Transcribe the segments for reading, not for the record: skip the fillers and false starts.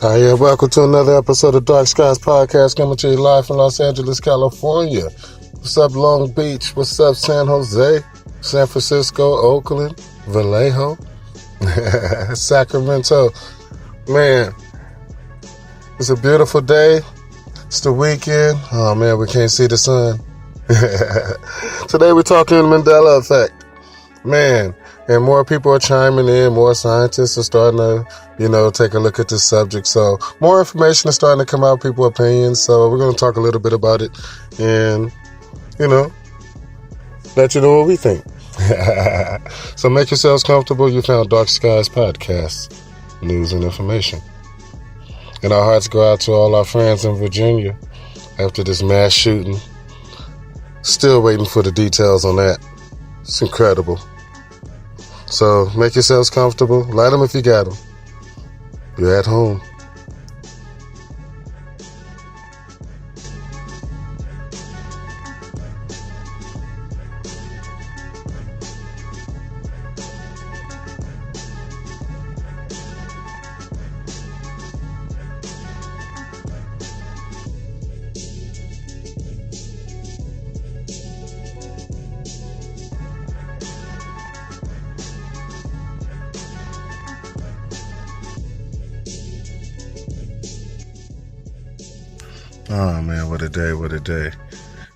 Hi, yeah, welcome to another episode of Dark Skies Podcast, coming to you live from Los Angeles, California. What's up, Long Beach? What's up, San Jose, San Francisco, Oakland, Vallejo, Sacramento? Man, it's a beautiful day. It's the weekend. Oh, man, we can't see the sun. Today we're talking Mandela effect. Man, and more people are chiming in, more scientists are starting to, take a look at this subject. So more information is starting to come out, people's opinions. So we're going to talk a little bit about it and, let you know what we think. So make yourselves comfortable. You found Dark Skies Podcast, news and information. And our hearts go out to all our friends in Virginia after this mass shooting. Still waiting for the details on that. It's incredible. So make yourselves comfortable. Light them if you got them. You're at home. Oh, man, what a day, what a day.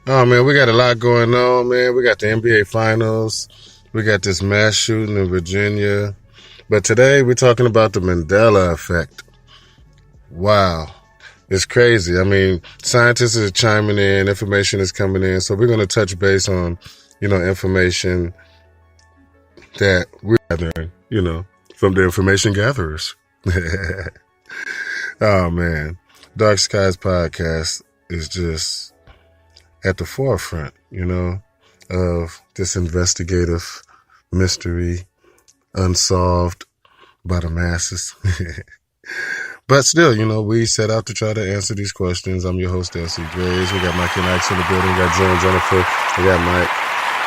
Oh, man, we got a lot going on, man. We got the NBA Finals. We got this mass shooting in Virginia. But today we're talking about the Mandela effect. Wow. It's crazy. I mean, scientists are chiming in, information is coming in. So we're going to touch base on, information that we're gathering, from the information gatherers. Oh, man. Dark Skies Podcast is just at the forefront, of this investigative mystery unsolved by the masses. But still, we set out to try to answer these questions. I'm your host, L.C. Graves. We got Mike and Ike's in the building. We got Joe and Jennifer. We got Mike.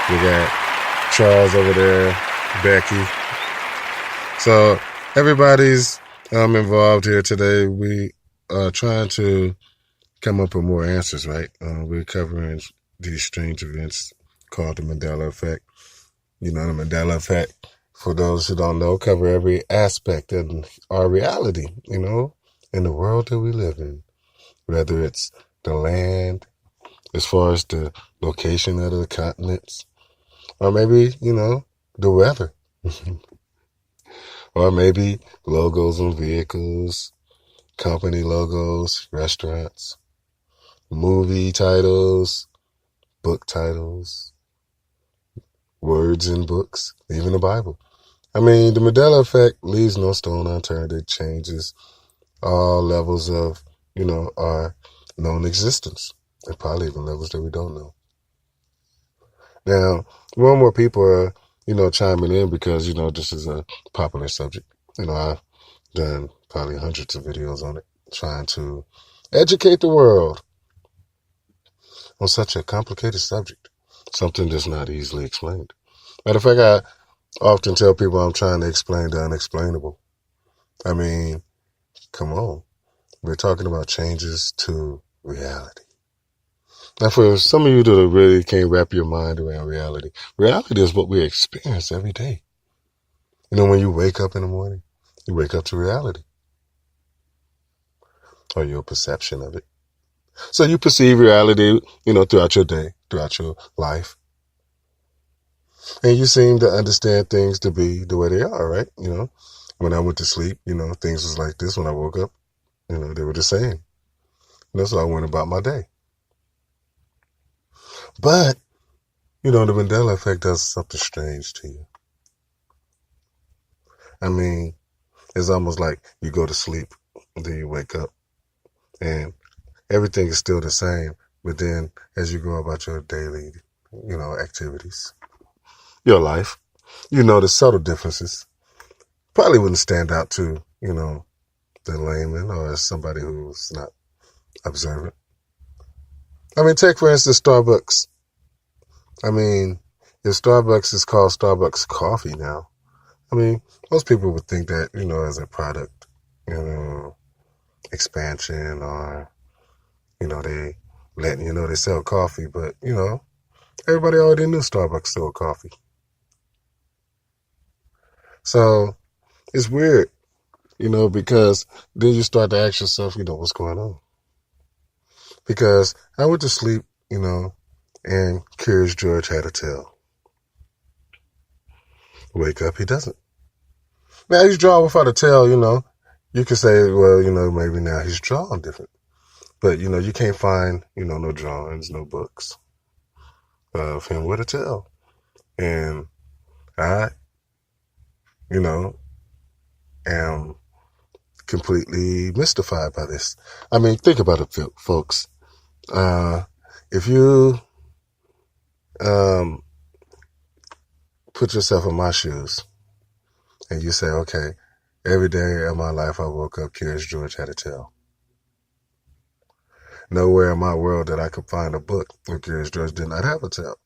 We got Charles over there, Becky. So everybody's involved here today. We trying to come up with more answers, right? We're covering these strange events called the Mandela effect. The Mandela effect, for those who don't know, cover every aspect of our reality, in the world that we live in. Whether it's the land, as far as the location of the continents, or maybe, the weather. Or maybe logos on vehicles, company logos, restaurants, movie titles, book titles, words in books, even the Bible. I mean, the Mandela effect leaves no stone unturned. It changes all levels of, our known existence, and probably even levels that we don't know. Now, more and more people are, chiming in because, this is a popular subject. I've done probably hundreds of videos on it, trying to educate the world on such a complicated subject, something that's not easily explained. Matter of fact, I often tell people I'm trying to explain the unexplainable. I mean, come on. We're talking about changes to reality. Now, for some of you that really can't wrap your mind around reality is what we experience every day. When you wake up in the morning, you wake up to reality, or your perception of it. So you perceive reality, throughout your day, throughout your life. And you seem to understand things to be the way they are, right? When I went to sleep, things was like this. When I woke up, they were the same. So I went about my day. But, the Mandela effect does something strange to you. I mean, it's almost like you go to sleep, and then you wake up, and everything is still the same. But then as you go about your daily, activities, your life, the subtle differences probably wouldn't stand out to, the layman or somebody who's not observant. I mean, take, for instance, Starbucks. I mean, if Starbucks is called Starbucks coffee now, I mean, most people would think that, as a product, expansion, or, they letting you know they sell coffee, but, everybody already knew Starbucks sold coffee. So it's weird, because then you start to ask yourself, what's going on? Because I went to sleep, and Curious George had a tail. Wake up, he doesn't. Now he's drawn without a tail, you could say, well, maybe now he's drawn different. But, you can't find, no drawings, no books of him with a tail. And I, am completely mystified by this. I mean, think about it, folks. If you put yourself in my shoes and you say, okay, every day of my life I woke up, Curious George had a tail. Nowhere in my world that I could find a book where Curious George did not have a tail.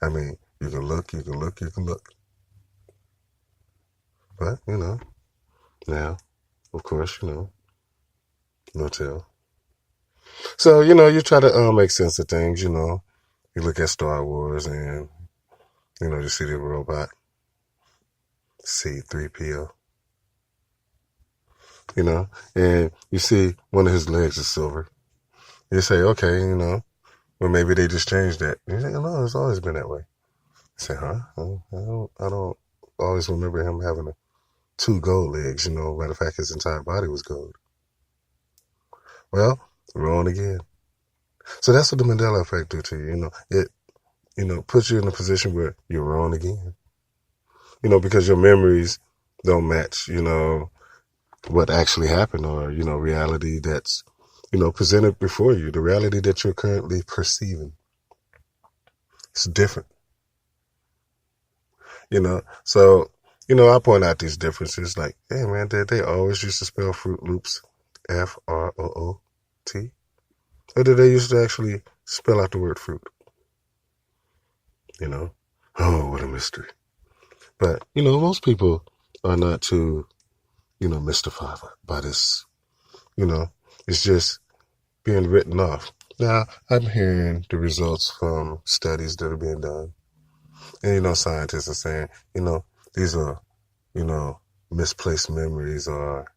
I mean, you can look. But, now, of course, no tail. So, you try to make sense of things, You look at Star Wars and, you see the robot, C-3PO, and you see one of his legs is silver. You say, okay, well, maybe they just changed that. You say, no, it's always been that way. I say, huh? I don't always remember him having two gold legs, Matter of fact, his entire body was gold. Well, wrong again. So that's what the Mandela effect do to you. It, puts you in a position where you're wrong again. Because your memories don't match, what actually happened, or, reality that's, presented before you, the reality that you're currently perceiving. It's different. So, I point out these differences like, hey man, they always used to spell Fruit Loops F-R-O-O-T? Or did they used to actually spell out the word fruit? Oh, what a mystery. But, most people are not too, mystified by this. It's just being written off. Now, I'm hearing the results from studies that are being done. And, scientists are saying, these are, misplaced memories, or,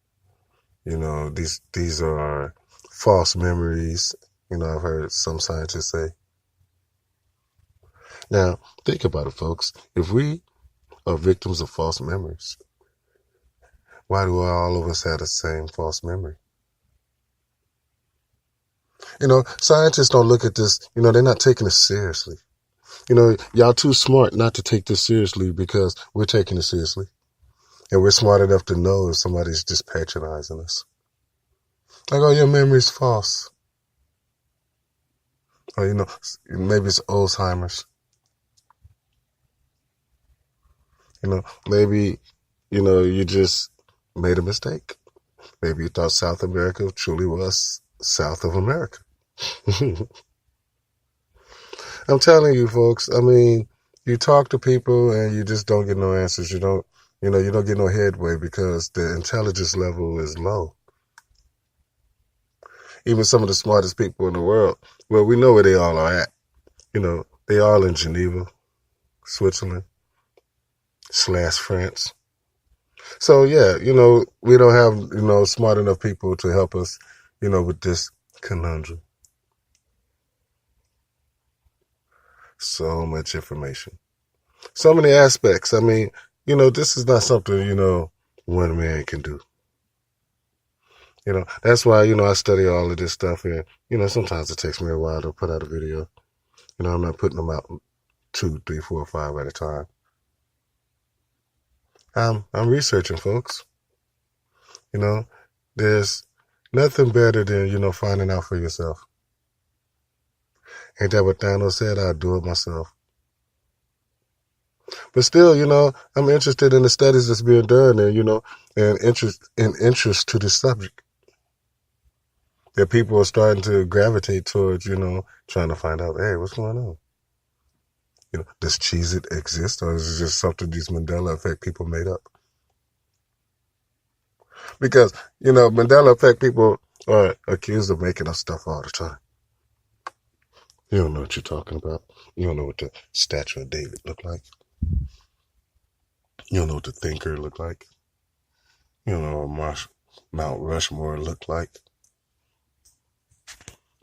these are false memories. I've heard some scientists say. Now, think about it, folks. If we are victims of false memories, why do all of us have the same false memory? Scientists don't look at this, they're not taking it seriously. Y'all too smart not to take this seriously, because we're taking it seriously. And we're smart enough to know if somebody's just patronizing us. Like, oh, your memory's false. Or, maybe it's Alzheimer's. Maybe, you just made a mistake. Maybe you thought South America truly was South of America. I'm telling you, folks, I mean, you talk to people and you just don't get no answers. You don't get no headway because the intelligence level is low. Even some of the smartest people in the world, well, we know where they all are at. They all in Geneva, Switzerland, / France. So, yeah, we don't have, smart enough people to help us, with this conundrum. So much information. So many aspects. I mean, this is not something, one man can do. That's why, I study all of this stuff. And, sometimes it takes me a while to put out a video. I'm not putting them out 2, 3, 4, 5 at a time. I'm researching, folks. There's nothing better than, finding out for yourself. Ain't that what Thanos said? I'll do it myself. But still, I'm interested in the studies that's being done, and, and interest to the subject. That people are starting to gravitate towards, trying to find out, hey, what's going on? Does Cheez-It exist, or is it just something these Mandela effect people made up? Because, Mandela effect people are accused of making up stuff all the time. You don't know what you're talking about. You don't know what the Statue of David looked like. You don't know what the Thinker looked like. You don't know what Mount Rushmore looked like.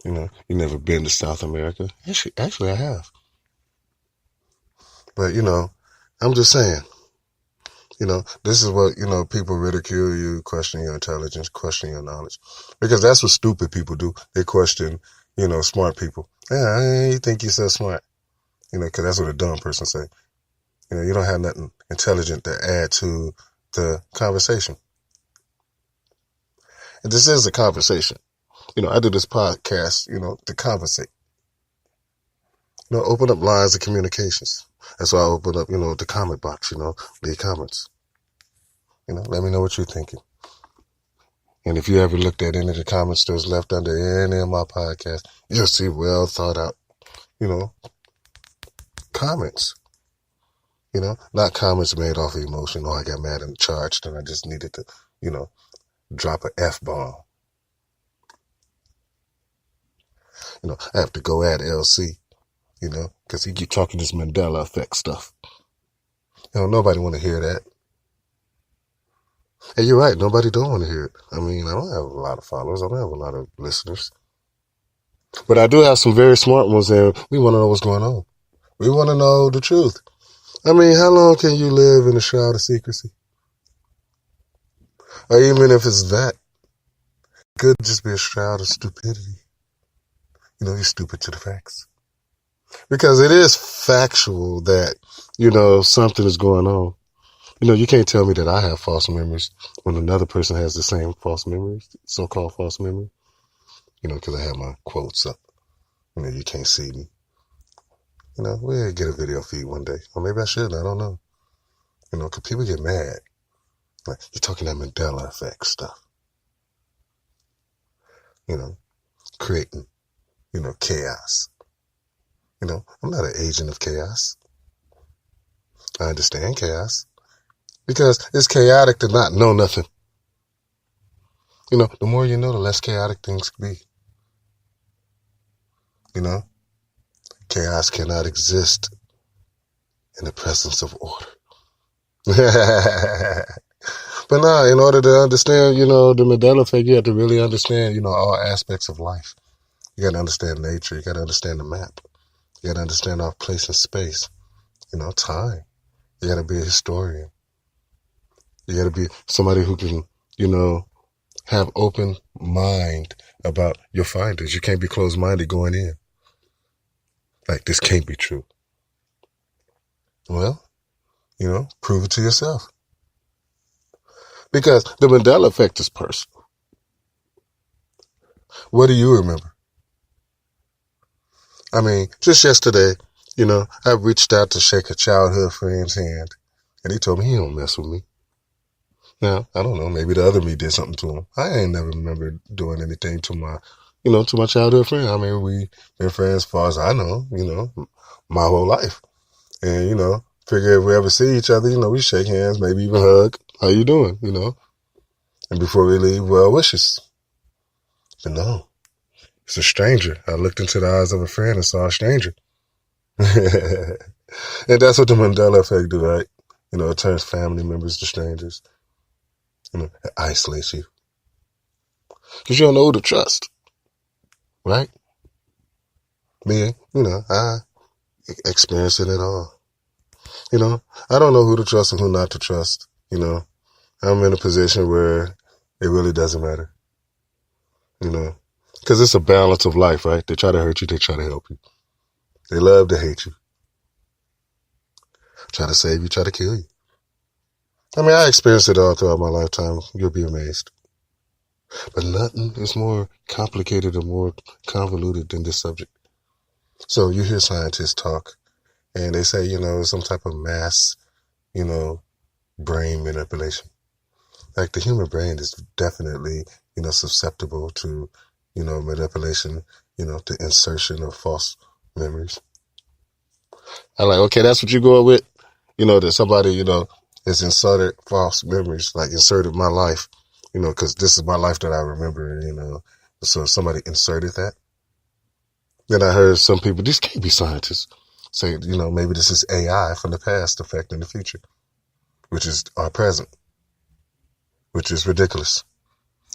You never been to South America. Actually, I have. But, I'm just saying, this is what, people ridicule you, question your intelligence, question your knowledge. Because that's what stupid people do. They question, smart people. Yeah, you think you're so smart. Because that's what a dumb person say. You don't have nothing intelligent to add to the conversation. And this is a conversation. I do this podcast, to conversate. Open up lines of communications. That's why I open up, the comment box, leave comments. Let me know what you're thinking. And if you ever looked at any of the comments that was left under any of my podcasts, you'll see well thought out, comments. Not comments made off of emotion. Oh, I got mad and charged and I just needed to, drop an F-bomb. I have to go at LC, because he keep talking this Mandela effect stuff. Nobody want to hear that. And you're right, nobody don't want to hear it. I mean, I don't have a lot of followers. I don't have a lot of listeners. But I do have some very smart ones, and we want to know what's going on. We want to know the truth. I mean, how long can you live in a shroud of secrecy? Or even if it's that, it could just be a shroud of stupidity. You're stupid to the facts. Because it is factual that, something is going on. You can't tell me that I have false memories when another person has the same false memories, so-called false memory. Because I have my quotes up. You can't see me. We'll get a video feed one day. Or maybe I should. I don't know. Because people get mad. Like, you're talking that Mandela effect stuff. Creating, chaos. I'm not an agent of chaos. I understand chaos. Because it's chaotic to not know nothing. The more you know, the less chaotic things can be. Chaos cannot exist in the presence of order. But no, in order to understand, the Mandela effect, you have to really understand, all aspects of life. You got to understand nature. You got to understand the map. You got to understand our place in space. Time. You got to be a historian. You got to be somebody who can, have open mind about your findings. You can't be closed-minded going in. Like, this can't be true. Well, prove it to yourself. Because the Mandela effect is personal. What do you remember? I mean, just yesterday, I reached out to shake a childhood friend's hand, and he told me he don't mess with me. Now, I don't know, maybe the other me did something to him. I ain't never remember doing anything to my, to my childhood friend. I mean, we've been friends as far as I know, my whole life. And, figure if we ever see each other, we shake hands, maybe even hug. How you doing, And before we leave, well wishes. But no, it's a stranger. I looked into the eyes of a friend and saw a stranger. And that's what the Mandela effect do, right? It turns family members to strangers. It isolates you. Because you don't know who to trust. Right? Me, I experienced it all. I don't know who to trust and who not to trust. I'm in a position where it really doesn't matter. Because it's a balance of life, right? They try to hurt you, they try to help you. They love to hate you. Try to save you, try to kill you. I mean, I experienced it all throughout my lifetime. You'll be amazed. But nothing is more complicated or more convoluted than this subject. So you hear scientists talk, and they say, some type of mass, brain manipulation. Like the human brain is definitely, susceptible to, manipulation, the insertion of false memories. I'm like, okay, that's what you go with? That somebody, has inserted false memories, like inserted my life, because this is my life that I remember, so somebody inserted that. Then I heard some people, these can't be scientists, say, maybe this is AI from the past affecting the future, which is our present, which is ridiculous.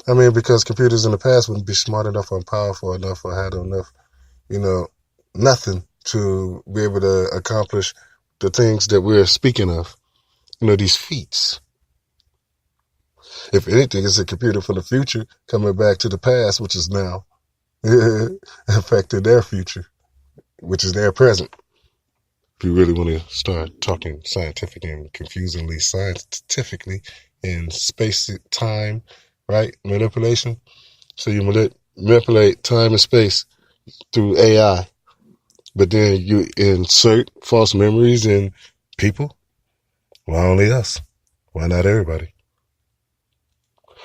I mean, because computers in the past wouldn't be smart enough or powerful enough or had enough, nothing to be able to accomplish the things that we're speaking of, these feats. If anything, it's a computer from the future coming back to the past, which is now affecting their future, which is their present. If you really want to start talking scientific and confusingly scientifically in space, time, right? Manipulation. So you manipulate time and space through AI, but then you insert false memories in people. Why only us? Why not everybody?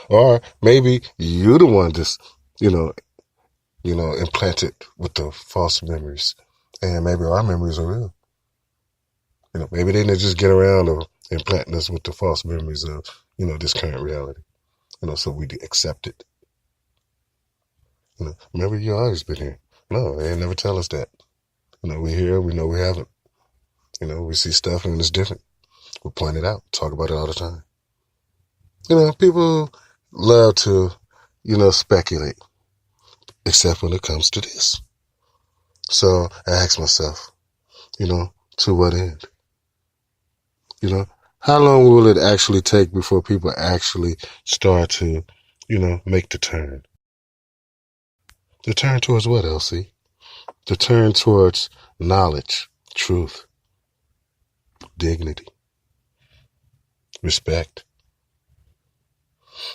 Or maybe you the one just, implanted with the false memories, and maybe our memories are real. Maybe they didn't just get around to implanting us with the false memories of, this current reality. So we accept it. Remember, you always been here. No, they never tell us that. We're here, we know we haven't. We see stuff and it's different. We point it out, talk about it all the time. People love to, speculate, except when it comes to this. So I ask myself, to what end? How long will it actually take before people actually start to, make the turn? The turn towards what, Elsie? The turn towards knowledge, truth, dignity, respect.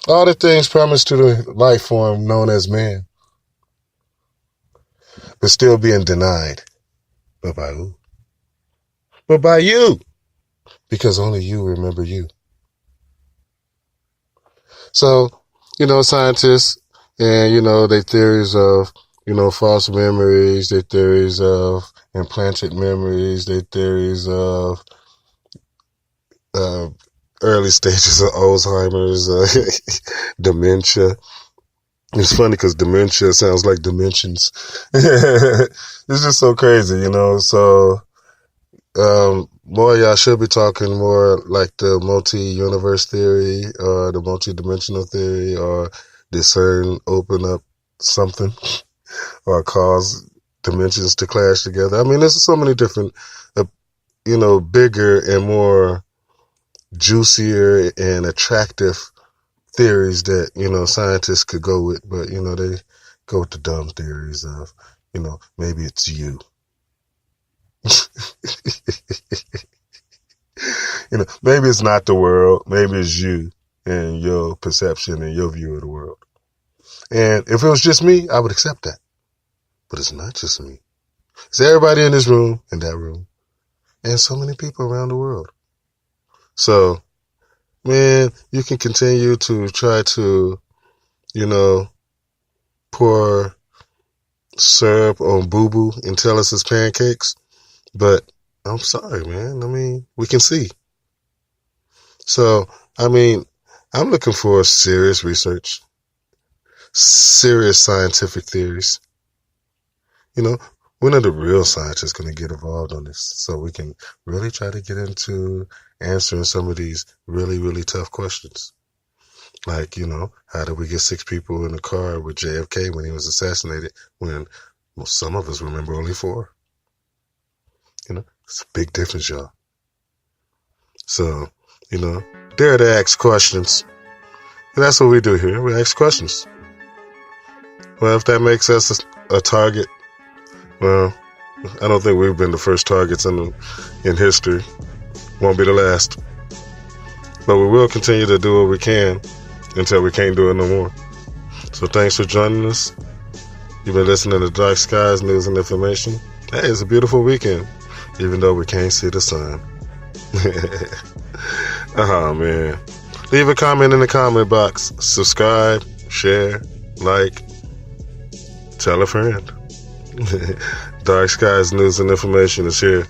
All the things promised to the life form known as man, but still being denied. But by who? But by you. Because only you remember you. So, scientists and, their theories of, false memories, their theories of implanted memories, their theories of early stages of Alzheimer's, dementia. It's funny because dementia sounds like dimensions. It's just so crazy, So, y'all should be talking more like the multi-universe theory or the multi-dimensional theory, or discern, open up something or cause dimensions to clash together. I mean, there's so many different, bigger and more juicier and attractive theories that, scientists could go with, but, they go with the dumb theories of, maybe it's you. Maybe it's not the world, maybe it's you and your perception and your view of the world. And if it was just me, I would accept that. But it's not just me. It's everybody in this room, in that room, and so many people around the world. So, man, you can continue to try to, pour syrup on boo-boo and tell us it's pancakes. But I'm sorry, man. I mean, we can see. So, I'm looking for serious research, serious scientific theories. When are the real scientists going to get involved on this so we can really try to get into answering some of these really, really tough questions? Like, how did we get 6 people in a car with JFK when he was assassinated when some of us remember only 4? It's a big difference, y'all. So, dare to ask questions. And that's what we do here. We ask questions. Well, if that makes us a target, well, I don't think we've been the first targets in history. Won't be the last. But we will continue to do what we can until we can't do it no more. So thanks for joining us. You've been listening to Dark Skies News and Information. Hey, it's a beautiful weekend, even though we can't see the sun. Oh, man. Leave a comment in the comment box. Subscribe, share, like, tell a friend. Dark Skies News and Information is here.